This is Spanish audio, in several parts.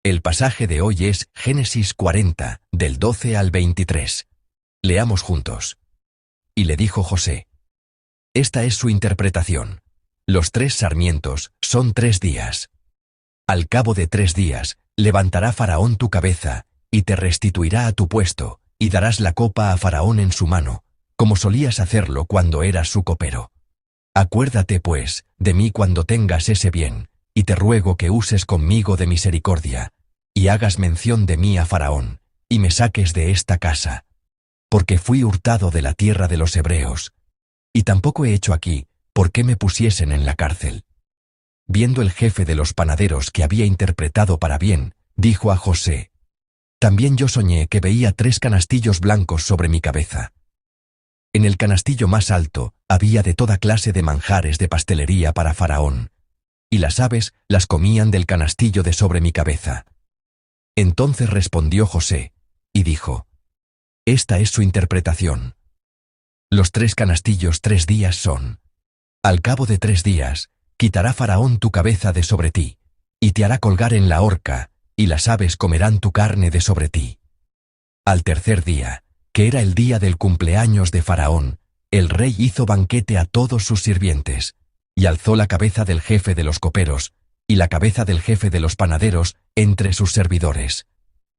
El pasaje de hoy es Génesis 40, del 12 al 23. Leamos juntos. Y le dijo José. Esta es su interpretación. Los 3 sarmientos son 3 días. Al cabo de 3 días, levantará Faraón tu cabeza, y te restituirá a tu puesto, y darás la copa a Faraón en su mano, como solías hacerlo cuando eras su copero. Acuérdate, pues, de mí cuando tengas ese bien, y te ruego que uses conmigo de misericordia, y hagas mención de mí a Faraón, y me saques de esta casa. Porque fui hurtado de la tierra de los hebreos, y tampoco he hecho aquí, por qué me pusiesen en la cárcel. Viendo el jefe de los panaderos que había interpretado para bien, dijo a José, también yo soñé que veía 3 canastillos blancos sobre mi cabeza. En el canastillo más alto había de toda clase de manjares de pastelería para Faraón, y las aves las comían del canastillo de sobre mi cabeza. Entonces respondió José, y dijo, esta es su interpretación. Los 3 canastillos 3 días son. Al cabo de 3 días, quitará Faraón tu cabeza de sobre ti, y te hará colgar en la horca, y las aves comerán tu carne de sobre ti. Al tercer día, que era el día del cumpleaños de Faraón, el rey hizo banquete a todos sus sirvientes, y alzó la cabeza del jefe de los coperos, y la cabeza del jefe de los panaderos entre sus servidores,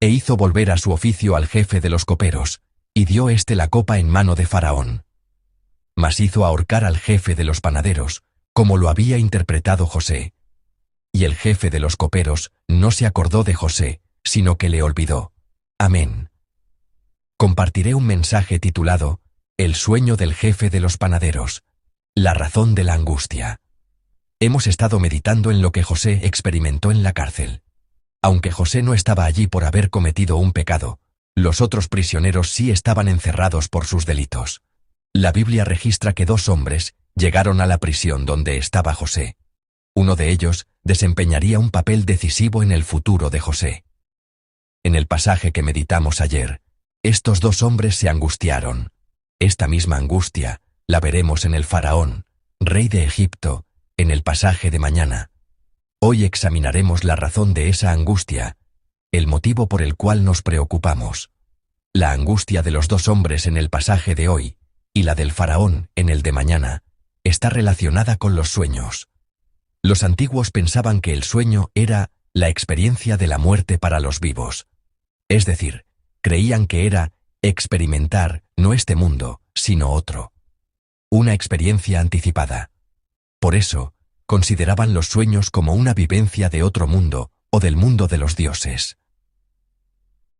e hizo volver a su oficio al jefe de los coperos, y dio éste la copa en mano de Faraón. Mas hizo ahorcar al jefe de los panaderos, como lo había interpretado José. Y el jefe de los coperos no se acordó de José, sino que le olvidó. Amén. Compartiré un mensaje titulado El sueño del jefe de los panaderos, la razón de la angustia. Hemos estado meditando en lo que José experimentó en la cárcel. Aunque José no estaba allí por haber cometido un pecado, los otros prisioneros sí estaban encerrados por sus delitos. La Biblia registra que 2 hombres llegaron a la prisión donde estaba José. Uno de ellos desempeñaría un papel decisivo en el futuro de José. En el pasaje que meditamos ayer, estos 2 hombres se angustiaron. Esta misma angustia la veremos en el Faraón, rey de Egipto, en el pasaje de mañana. Hoy examinaremos la razón de esa angustia, el motivo por el cual nos preocupamos. La angustia de los 2 hombres en el pasaje de hoy, y la del Faraón en el de mañana, está relacionada con los sueños. Los antiguos pensaban que el sueño era la experiencia de la muerte para los vivos. Es decir, creían que era experimentar no este mundo, sino otro. Una experiencia anticipada. Por eso, consideraban los sueños como una vivencia de otro mundo o del mundo de los dioses.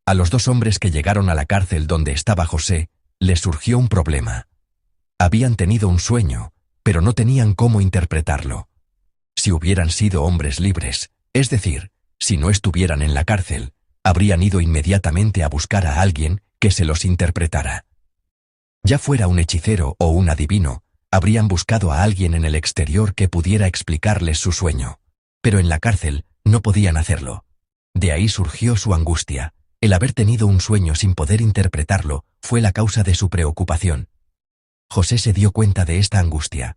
A los 2 hombres que llegaron a la cárcel donde estaba José, les surgió un problema. Habían tenido un sueño, pero no tenían cómo interpretarlo. Si hubieran sido hombres libres, es decir, si no estuvieran en la cárcel, habrían ido inmediatamente a buscar a alguien que se los interpretara. Ya fuera un hechicero o un adivino, habrían buscado a alguien en el exterior que pudiera explicarles su sueño. Pero en la cárcel no podían hacerlo. De ahí surgió su angustia. El haber tenido un sueño sin poder interpretarlo fue la causa de su preocupación. José se dio cuenta de esta angustia.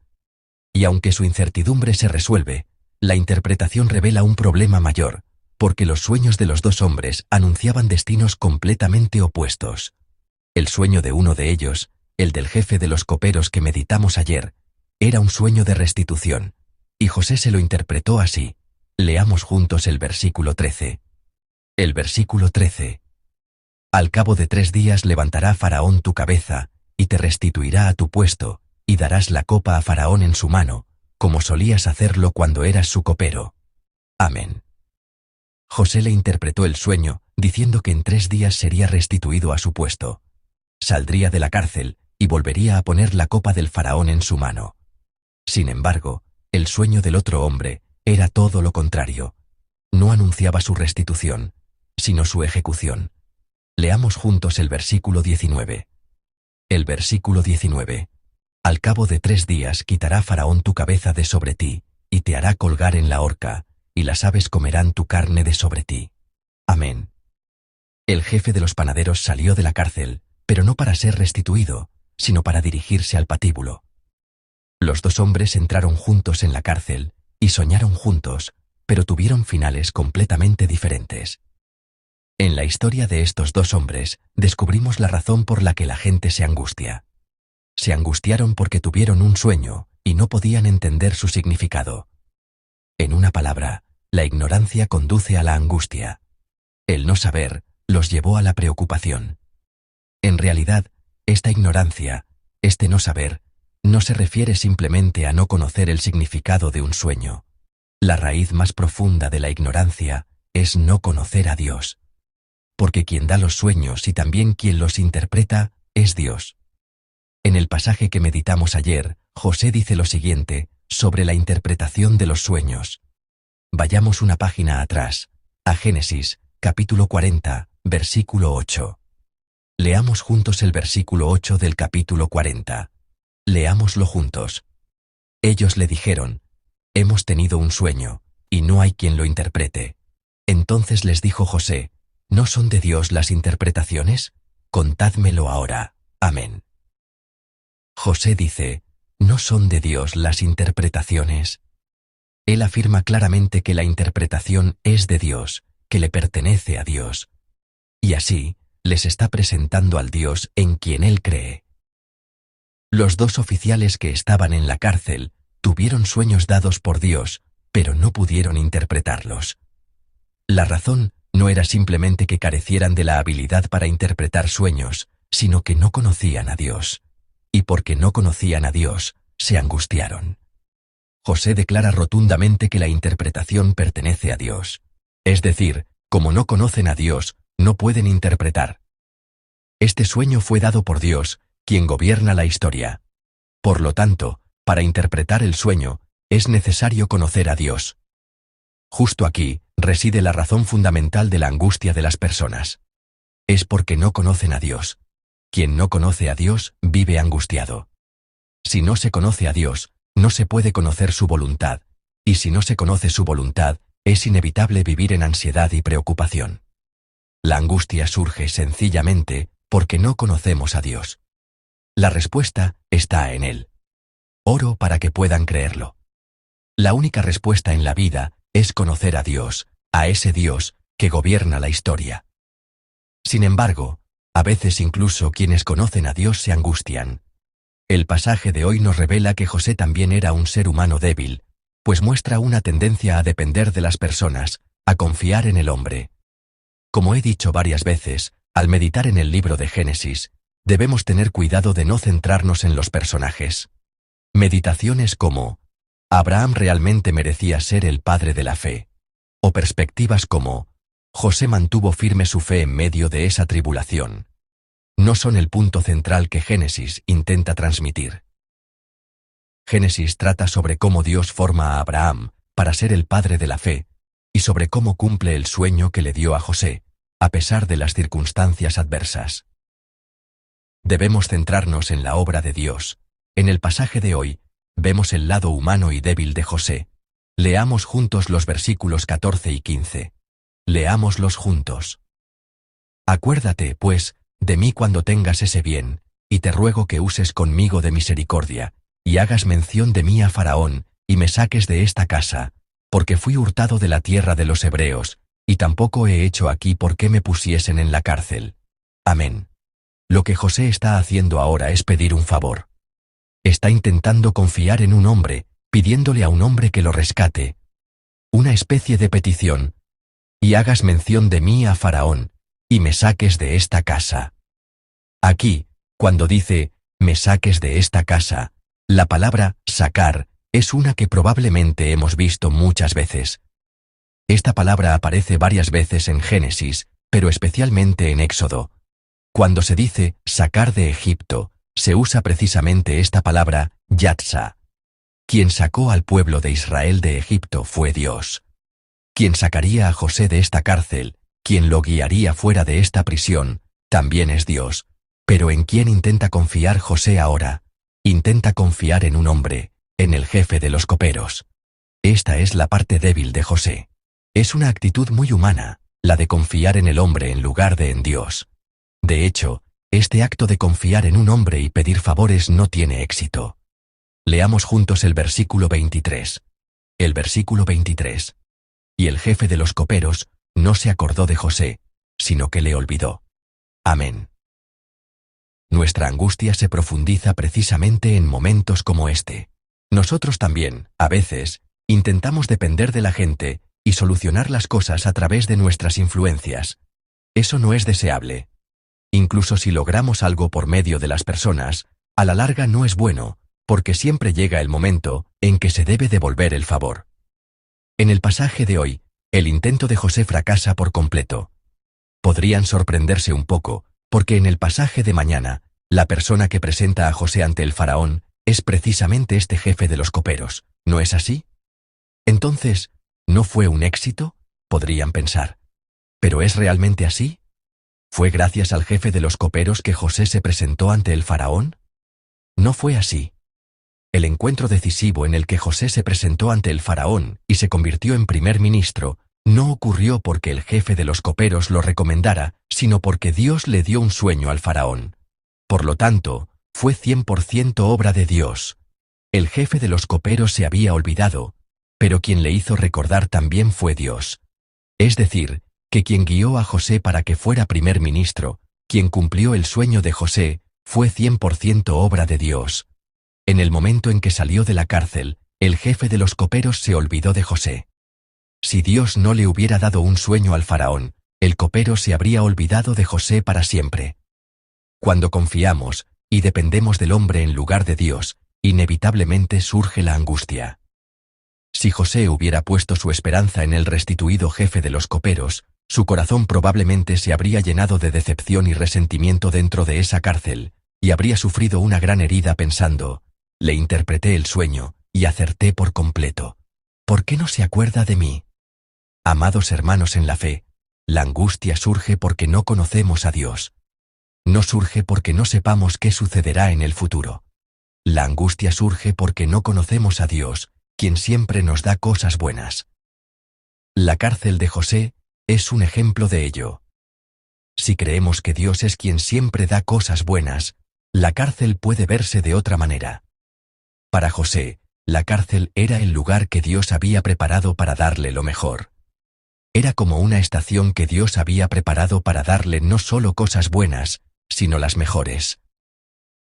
Y aunque su incertidumbre se resuelve, la interpretación revela un problema mayor, porque los sueños de los 2 hombres anunciaban destinos completamente opuestos. El sueño de uno de ellos, el del jefe de los coperos que meditamos ayer, era un sueño de restitución, y José se lo interpretó así. Leamos juntos el versículo 13. El versículo 13. Al cabo de 3 días levantará Faraón tu cabeza, y te restituirá a tu puesto, y darás la copa a Faraón en su mano, como solías hacerlo cuando eras su copero. Amén. José le interpretó el sueño, diciendo que en 3 días sería restituido a su puesto. Saldría de la cárcel, y volvería a poner la copa del Faraón en su mano. Sin embargo, el sueño del otro hombre era todo lo contrario. No anunciaba su restitución, sino su ejecución. Leamos juntos el versículo 19. El versículo 19. Al cabo de 3 días quitará Faraón tu cabeza de sobre ti, y te hará colgar en la horca, y las aves comerán tu carne de sobre ti. Amén. El jefe de los panaderos salió de la cárcel, pero no para ser restituido, sino para dirigirse al patíbulo. Los 2 hombres entraron juntos en la cárcel, y soñaron juntos, pero tuvieron finales completamente diferentes. En la historia de estos dos hombres, descubrimos la razón por la que la gente se angustia. Se angustiaron porque tuvieron un sueño y no podían entender su significado. En una palabra, la ignorancia conduce a la angustia. El no saber los llevó a la preocupación. En realidad, esta ignorancia, este no saber, no se refiere simplemente a no conocer el significado de un sueño. La raíz más profunda de la ignorancia es no conocer a Dios. Porque quien da los sueños y también quien los interpreta es Dios. En el pasaje que meditamos ayer, José dice lo siguiente sobre la interpretación de los sueños. Vayamos una página atrás, a Génesis, capítulo 40, versículo 8. Leamos juntos el versículo 8 del capítulo 40. Leámoslo juntos. Ellos le dijeron: hemos tenido un sueño, y no hay quien lo interprete. Entonces les dijo José: ¿no son de Dios las interpretaciones? Contádmelo ahora. Amén. José dice: ¿no son de Dios las interpretaciones? Él afirma claramente que la interpretación es de Dios, que le pertenece a Dios. Y así, les está presentando al Dios en quien él cree. Los dos oficiales que estaban en la cárcel tuvieron sueños dados por Dios, pero no pudieron interpretarlos. La razón no era simplemente que carecieran de la habilidad para interpretar sueños, sino que no conocían a Dios. Y porque no conocían a Dios, se angustiaron. José declara rotundamente que la interpretación pertenece a Dios. Es decir, como no conocen a Dios, no pueden interpretar. Este sueño fue dado por Dios, quien gobierna la historia. Por lo tanto, para interpretar el sueño, es necesario conocer a Dios. Justo aquí reside la razón fundamental de la angustia de las personas. Es porque no conocen a Dios. Quien no conoce a Dios vive angustiado. Si no se conoce a Dios, no se puede conocer su voluntad, y si no se conoce su voluntad, es inevitable vivir en ansiedad y preocupación. La angustia surge sencillamente porque no conocemos a Dios. La respuesta está en Él. Oro para que puedan creerlo. La única respuesta en la vida es conocer a Dios, a ese Dios que gobierna la historia. Sin embargo, a veces incluso quienes conocen a Dios se angustian. El pasaje de hoy nos revela que José también era un ser humano débil, pues muestra una tendencia a depender de las personas, a confiar en el hombre. Como he dicho varias veces, al meditar en el libro de Génesis, debemos tener cuidado de no centrarnos en los personajes. Meditaciones como ¿Abraham realmente merecía ser el padre de la fe? O perspectivas como José mantuvo firme su fe en medio de esa tribulación. No son el punto central que Génesis intenta transmitir. Génesis trata sobre cómo Dios forma a Abraham para ser el padre de la fe, y sobre cómo cumple el sueño que le dio a José, a pesar de las circunstancias adversas. Debemos centrarnos en la obra de Dios. En el pasaje de hoy, vemos el lado humano y débil de José. Leamos juntos los versículos 14 y 15. Leámoslos juntos. Acuérdate, pues, de mí cuando tengas ese bien, y te ruego que uses conmigo de misericordia, y hagas mención de mí a Faraón, y me saques de esta casa, porque fui hurtado de la tierra de los hebreos, y tampoco he hecho aquí por qué me pusiesen en la cárcel. Amén. Lo que José está haciendo ahora es pedir un favor. Está intentando confiar en un hombre, pidiéndole a un hombre que lo rescate. Una especie de petición. Y hagas mención de mí a Faraón, y me saques de esta casa. Aquí, cuando dice, me saques de esta casa, la palabra sacar es una que probablemente hemos visto muchas veces. Esta palabra aparece varias veces en Génesis, pero especialmente en Éxodo. Cuando se dice sacar de Egipto, se usa precisamente esta palabra, yatsa. Quien sacó al pueblo de Israel de Egipto fue Dios. Quien sacaría a José de esta cárcel, quien lo guiaría fuera de esta prisión, también es Dios. Pero ¿en quién intenta confiar José ahora? Intenta confiar en un hombre, en el jefe de los coperos. Esta es la parte débil de José. Es una actitud muy humana, la de confiar en el hombre en lugar de en Dios. De hecho, este acto de confiar en un hombre y pedir favores no tiene éxito. Leamos juntos el versículo 23. El versículo 23. Y el jefe de los coperos no se acordó de José, sino que le olvidó. Amén. Nuestra angustia se profundiza precisamente en momentos como este. Nosotros también, a veces, intentamos depender de la gente y solucionar las cosas a través de nuestras influencias. Eso no es deseable. Incluso si logramos algo por medio de las personas, a la larga no es bueno, porque siempre llega el momento en que se debe devolver el favor. En el pasaje de hoy, el intento de José fracasa por completo. Podrían sorprenderse un poco, porque en el pasaje de mañana, la persona que presenta a José ante el faraón es precisamente este jefe de los coperos, ¿no es así? Entonces, ¿no fue un éxito?, podrían pensar. ¿Pero es realmente así? ¿Fue gracias al jefe de los coperos que José se presentó ante el faraón? No fue así. El encuentro decisivo en el que José se presentó ante el faraón y se convirtió en primer ministro no ocurrió porque el jefe de los coperos lo recomendara, sino porque Dios le dio un sueño al faraón. Por lo tanto, fue 100% obra de Dios. El jefe de los coperos se había olvidado, pero quien le hizo recordar también fue Dios. Es decir, que quien guió a José para que fuera primer ministro, quien cumplió el sueño de José, fue 100% obra de Dios. En el momento en que salió de la cárcel, el jefe de los coperos se olvidó de José. Si Dios no le hubiera dado un sueño al faraón, el copero se habría olvidado de José para siempre. Cuando confiamos y dependemos del hombre en lugar de Dios, inevitablemente surge la angustia. Si José hubiera puesto su esperanza en el restituido jefe de los coperos, su corazón probablemente se habría llenado de decepción y resentimiento dentro de esa cárcel, y habría sufrido una gran herida pensando: le interpreté el sueño y acerté por completo. ¿Por qué no se acuerda de mí? Amados hermanos en la fe, la angustia surge porque no conocemos a Dios. No surge porque no sepamos qué sucederá en el futuro. La angustia surge porque no conocemos a Dios, quien siempre nos da cosas buenas. La cárcel de José es un ejemplo de ello. Si creemos que Dios es quien siempre da cosas buenas, la cárcel puede verse de otra manera. Para José, la cárcel era el lugar que Dios había preparado para darle lo mejor. Era como una estación que Dios había preparado para darle no solo cosas buenas, sino las mejores.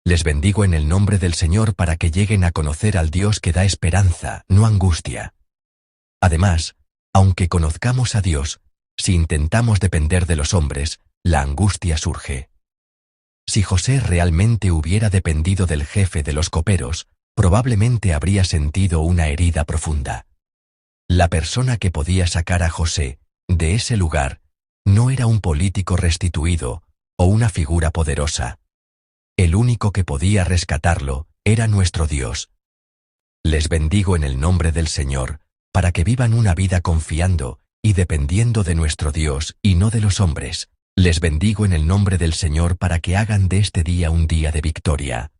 Les bendigo en el nombre del Señor para que lleguen a conocer al Dios que da esperanza, no angustia. Además, aunque conozcamos a Dios, si intentamos depender de los hombres, la angustia surge. Si José realmente hubiera dependido del jefe de los coperos, probablemente habría sentido una herida profunda. La persona que podía sacar a José de ese lugar no era un político restituido o una figura poderosa. El único que podía rescatarlo era nuestro Dios. Les bendigo en el nombre del Señor, para que vivan una vida confiando y dependiendo de nuestro Dios y no de los hombres. Les bendigo en el nombre del Señor para que hagan de este día un día de victoria.